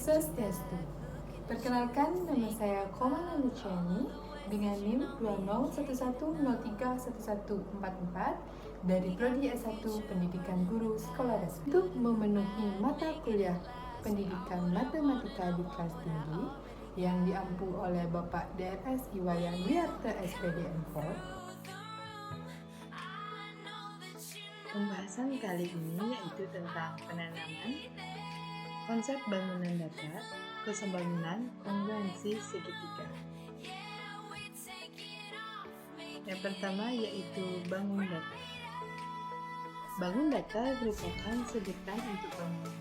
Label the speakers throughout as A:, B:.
A: Swastiastu. Perkenalkan, nama saya Komana Luciani dengan NIM 2011031144 dari Prodi S1 Pendidikan Guru Sekolah Dasar. Untuk memenuhi mata kuliah Pendidikan Matematika di kelas tinggi yang diampu oleh Bapak DRS Iwayan Wiarta SPD M4. Pembahasan kali ini yaitu tentang penanaman, konsep bangunan datar, kesebangunan, kongruensi segitiga. Yang pertama yaitu bangun datar. Bangun datar merupakan sebutan untuk bangunan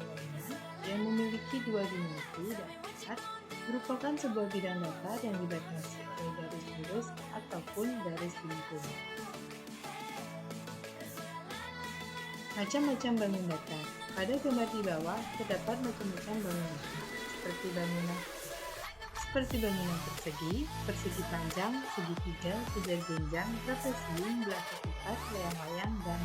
A: yang memiliki dua dimensi dan pusat, merupakan sebuah bidang datar yang dibatasi oleh garis lurus ataupun garis lingkung. Macam-macam bangun datar. Pada gambar di bawah terdapat macam-macam bangunan, seperti bangunan persegi, persegi panjang, segitiga, sejar jenjang, trapesium, belah ketupat, layang-layang, dan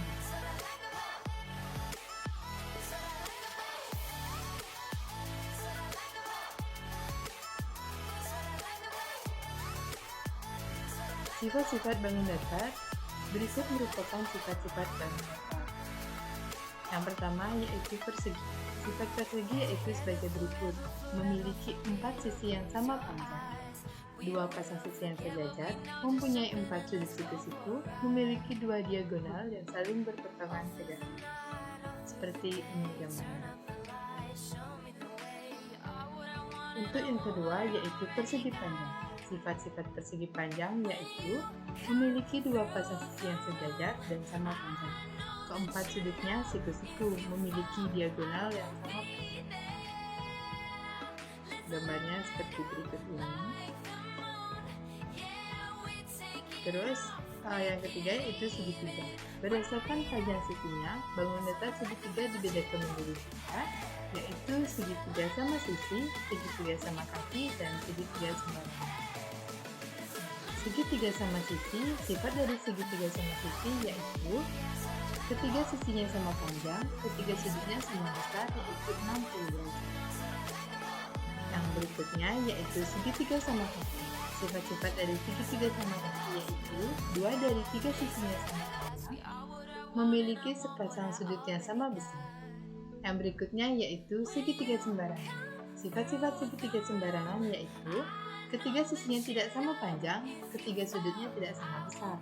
A: sifat-sifat bangun datar. Berikut merupakan sifat-sifat bangun datar. Yang pertama yaitu persegi. Sifat persegi yaitu sebagai berikut: memiliki 4 sisi yang sama panjang, 2 pasang sisi yang sejajar, mempunyai 4 sudut siku-siku, memiliki 2 diagonal yang saling berpotongan tegak. Seperti ini gambarnya. Untuk yang kedua yaitu persegi panjang. Sifat-sifat persegi panjang yaitu memiliki 2 pasang sisi yang sejajar dan sama panjang. Keempat sudutnya siku-siku, memiliki diagonal yang sama panjang. Gambarnya seperti berikut ini. Terus yang ketiga yaitu segitiga. Berdasarkan panjang sisinya, bangunan datar segitiga dibedakan menjadi 3, yaitu segitiga sama sisi, segitiga sama kaki, dan segitiga sembarangan. Segitiga sama sisi, sifat dari segitiga sama sisi yaitu ketiga sisinya sama panjang, ketiga sudutnya sama besar, yaitu 60 derajat. Yang berikutnya yaitu segitiga sama kaki. Sifat-sifat dari segitiga sama kaki yaitu 2 dari 3 sisinya sama panjang, memiliki sepasang sudut yang sama besar. Yang berikutnya yaitu segitiga sembarangan. Sifat-sifat segitiga sembarangan yaitu ketiga sisinya tidak sama panjang, ketiga sudutnya tidak sama besar.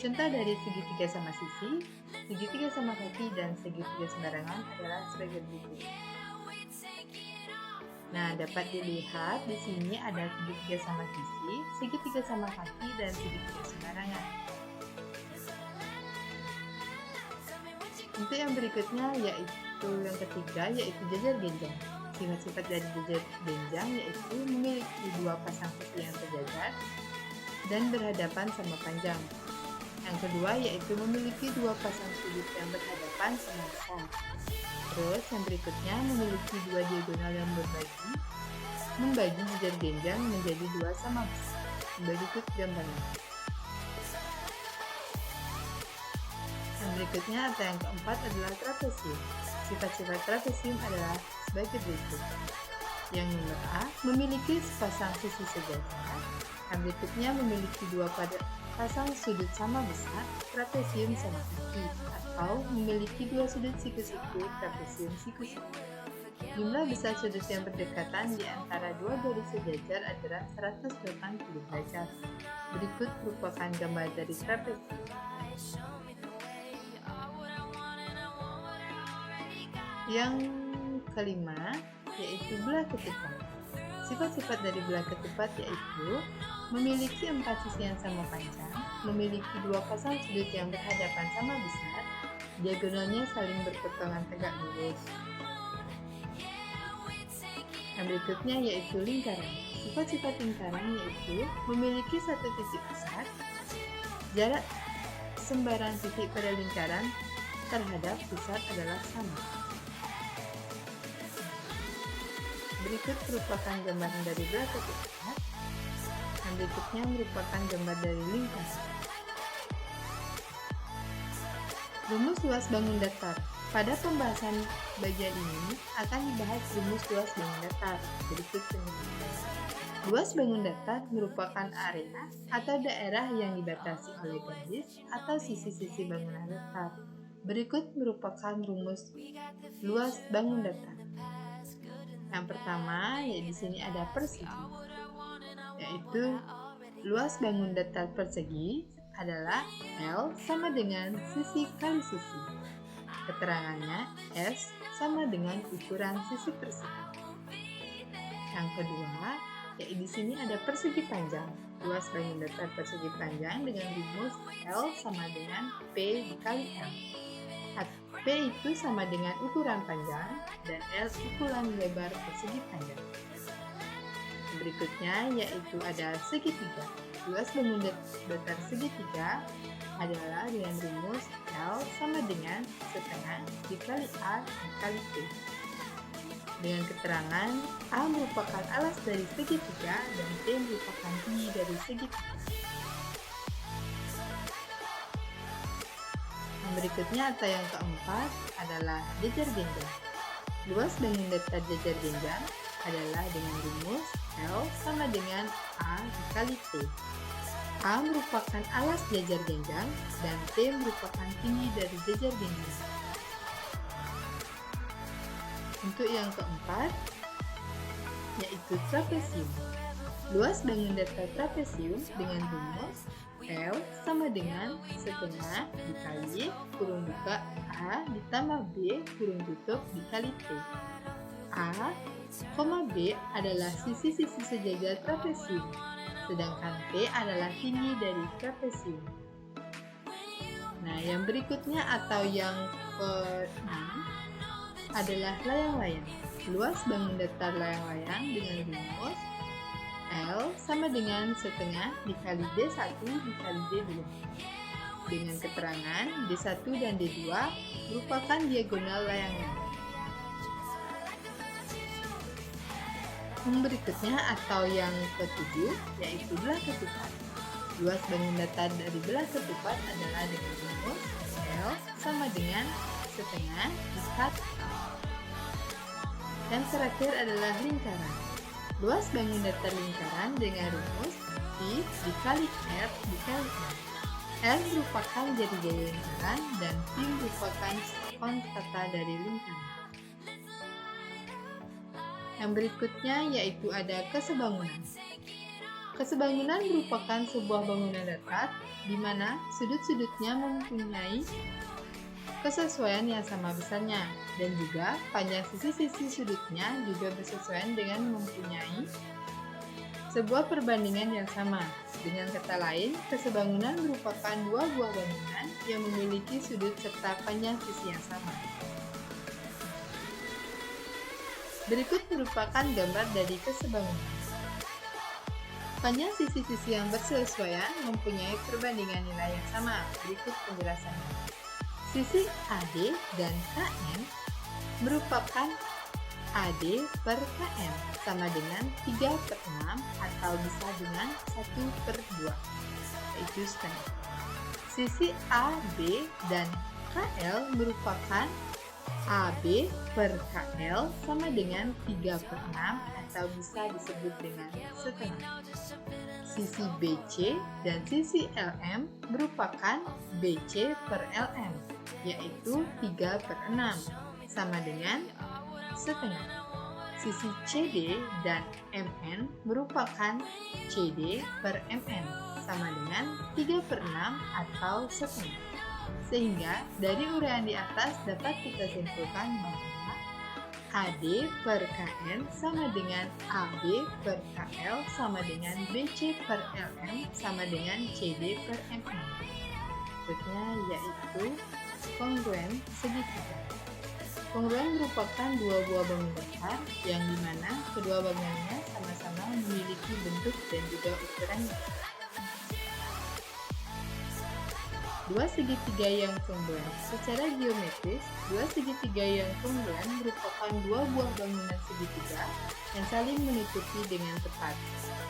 A: Contoh dari segitiga sama sisi, segitiga sama kaki, dan segitiga sembarangan adalah sebagai berikut. Nah, dapat dilihat di sini ada segitiga sama sisi, segitiga sama kaki, dan segitiga sembarangan. Untuk yang berikutnya yaitu yang ketiga yaitu jajar genjang. Sifat-sifat dari jajar genjang yaitu memiliki 2 pasang sisi yang sejajar dan berhadapan sama panjang. Yang kedua yaitu memiliki 2 pasang sudut yang berhadapan sama besar. Terus yang berikutnya memiliki 2 diagonal yang membagi jajar genjang menjadi 2 sama besar. Berikut gambarnya. Yang berikutnya atau yang keempat adalah trapesium. Sifat-sifat trapesium adalah sebagai berikut. Yang nomor A, memiliki sepasang sisi sejajar. Yang berikutnya memiliki 2 pasang sudut sama besar, trapesium sama kaki, atau memiliki 2 sudut siku-siku, trapesium siku-siku. Jumlah besar sudut yang berdekatan di antara 2 garis sejajar adalah 180 derajat. Berikut merupakan gambar dari trapesium. Yang kelima yaitu belah ketupat. Sifat-sifat dari belah ketupat yaitu memiliki 4 sisi yang sama panjang, memiliki 2 pasang sudut yang berhadapan sama besar, diagonalnya saling berpotongan tegak lurus. Yang berikutnya yaitu lingkaran. Sifat-sifat lingkaran yaitu memiliki 1 titik pusat, jarak sembarang titik pada lingkaran terhadap pusat adalah sama. Berikut merupakan gambaran dari belah ketupat. Yang berikutnya merupakan gambar dari lingkaran. Rumus luas bangun datar. Pada pembahasan bagian ini akan dibahas rumus luas bangun datar. Berikut penjelasan. Luas bangun datar merupakan area atau daerah yang dibatasi oleh garis atau sisi-sisi bangunan datar. Berikut merupakan rumus luas bangun datar. Yang pertama, di sini ada persegi, yaitu luas bangun datar persegi adalah L sama dengan sisi kali sisi. Keterangannya S sama dengan ukuran sisi persegi. Yang kedua, di sini ada persegi panjang. Luas bangun datar persegi panjang dengan rumus L sama dengan P dikali L. P itu sama dengan ukuran panjang dan L ukuran lebar persegi panjang. Berikutnya yaitu ada segitiga. Luas bangun datar segitiga adalah dengan rumus L sama dengan setengah dikali A dikali T. Dengan keterangan A merupakan alas dari segitiga dan T merupakan tinggi dari segitiga. Yang berikutnya atau yang keempat adalah jejar genjang. Luas bangun datar jejar genjang adalah dengan rumus L sama dengan A dikali T. A merupakan alas jejar genjang dan T merupakan tinggi dari jejar genjang. Untuk yang keempat, yaitu trapesium. Luas bangun datar trapesium dengan rumus L sama dengan setengah dikali kurung buka A ditambah B kurung tutup dikali T. A, B adalah sisi-sisi sejajar trapesium, sedangkan T adalah tinggi dari trapesium. Nah, yang berikutnya atau yang ke-6 adalah layang-layang. Luas bangun datar layang-layang dengan rumus L sama dengan setengah dikali D1 dikali D2. Dengan keterangan D1 dan D2 merupakan diagonal layang-layang. Yang berikutnya atau yang ke-7 yaitu belah ketupat. Luas bangun datar dari belah ketupat adalah dengan rumus L sama dengan setengah dikali. Yang terakhir adalah lingkaran. Luas bangun datar lingkaran dengan rumus I dikali R dikali L. L merupakan jari-jari lingkaran dan P merupakan konsentrat dari lingkaran. Yang berikutnya yaitu ada kesebangunan. Kesebangunan merupakan sebuah bangunan datar di mana sudut-sudutnya mempunyai kesesuaian yang sama besarnya dan juga panjang sisi-sisi sudutnya juga bersesuaian dengan mempunyai sebuah perbandingan yang sama. Dengan kata lain, kesebangunan merupakan dua buah bangunan yang memiliki sudut serta panjang sisi yang sama. Berikut merupakan gambar dari kesebangunan. Panjang sisi-sisi yang bersesuaian mempunyai perbandingan nilai yang sama. Berikut penjelasannya. Sisi AD dan KM merupakan AD per KM sama dengan 3/6 atau bisa dengan 1/2, yaitu setengah. Sisi AB dan KL merupakan AB per KL sama dengan 3/6 atau bisa disebut dengan setengah. Sisi BC dan sisi LM merupakan BC per LM, yaitu 3/6 sama dengan setengah. Sisi CD dan MN merupakan CD per MN sama dengan 3/6 atau setengah. Sehingga dari uraian di atas dapat kita simpulkan bahwa AD per KN sama dengan AB per KL sama dengan BC per LM sama dengan CD per MN. Berikutnya yaitu kongruen segitiga. Kongruen merupakan dua buah bangun datar yang dimana kedua bangunannya sama-sama memiliki bentuk dan juga ukuran yang sama. Dua segitiga yang kongruen. Secara geometris, dua segitiga yang kongruen merupakan dua buah bangunan segitiga yang saling menutupi dengan tepat.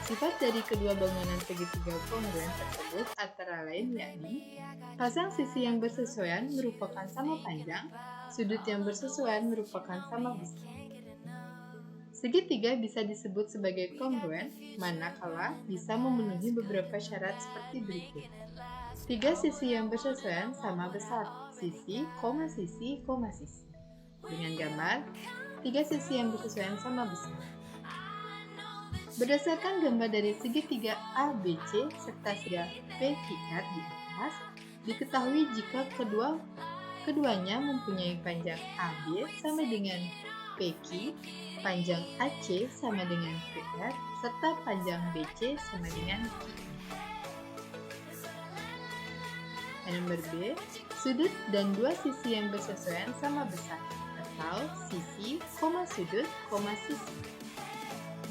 A: Sifat dari kedua bangunan segitiga kongruen tersebut antara lain yakni pasang sisi yang bersesuaian merupakan sama panjang, sudut yang bersesuaian merupakan sama besar. Segitiga bisa disebut sebagai kongruen manakala bisa memenuhi beberapa syarat seperti berikut. Tiga sisi yang bersesuaian sama besar, sisi, sisi. Dengan gambar, tiga sisi yang bersesuaian sama besar. Berdasarkan gambar dari segitiga ABC serta segitiga PQR di atas, diketahui jika keduanya mempunyai panjang AB sama dengan PQ, panjang AC sama dengan PR, serta panjang BC sama dengan QR. Nomor B, sudut dan dua sisi yang bersesuaian sama besar, atau sisi, sudut, sisi.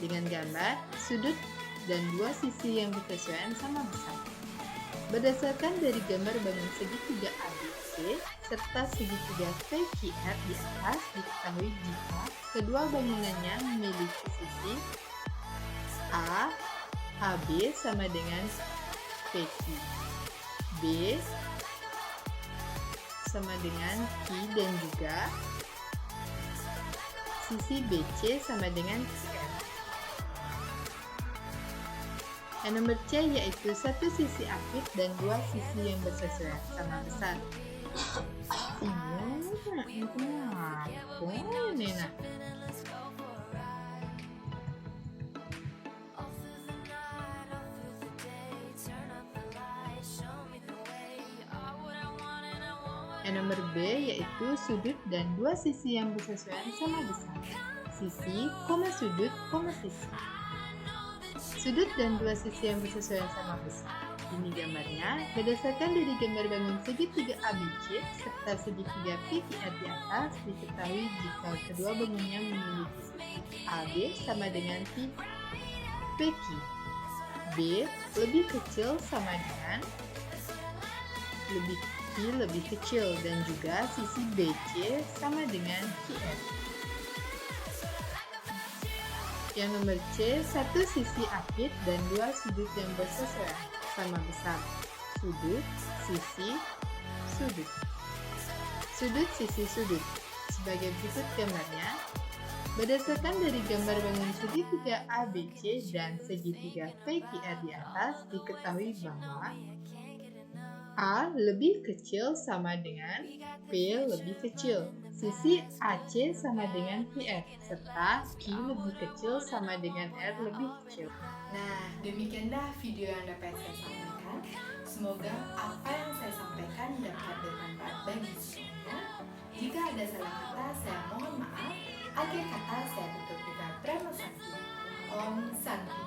A: Dengan gambar, sudut dan dua sisi yang bersesuaian sama besar. Berdasarkan dari gambar bangun segitiga ABC serta segitiga PQR di atas, diketahui jika kedua bangunannya memiliki sisi A, AB sama dengan PQ, B sama dengan Q dan juga sisi BC sama dengan QR. Yang nomor C yaitu satu sisi aktif dan dua sisi yang bersesuaian sama besar. Yang nomor B yaitu sudut dan dua sisi yang bersesuaian sama besar. Sisi, sudut, sisi. Sudut dan dua sisi yang bersesuaian sama besar. Ini gambarnya berdasarkan dari gambar bangun segitiga ABC serta segitiga PQR di atas, diketahui jika kedua bangunnya memiliki sisi AB sama dengan PQ, B lebih kecil sama dengan lebih kecil dan juga sisi BC sama dengan QR. Yang nomor C, satu sisi aktif dan dua sudut yang bersesuaian sama besar. Sudut, sisi, sudut. Sudut, sisi, sudut. Sebagai berikut gambarnya, berdasarkan dari gambar bangun segitiga ABC dan segitiga PQR di atas, diketahui bahwa A lebih kecil sama dengan P lebih kecil. Sisi AC sama dengan PR, serta Q lebih kecil sama dengan R lebih kecil.
B: Nah, demikianlah video yang dapat saya sampaikan. Semoga apa yang saya sampaikan dapat bermanfaat bagi semuanya. Jika ada salah kata, saya mohon maaf. Akhir kata, saya tutup dengan Prama Sakti. Om Santi.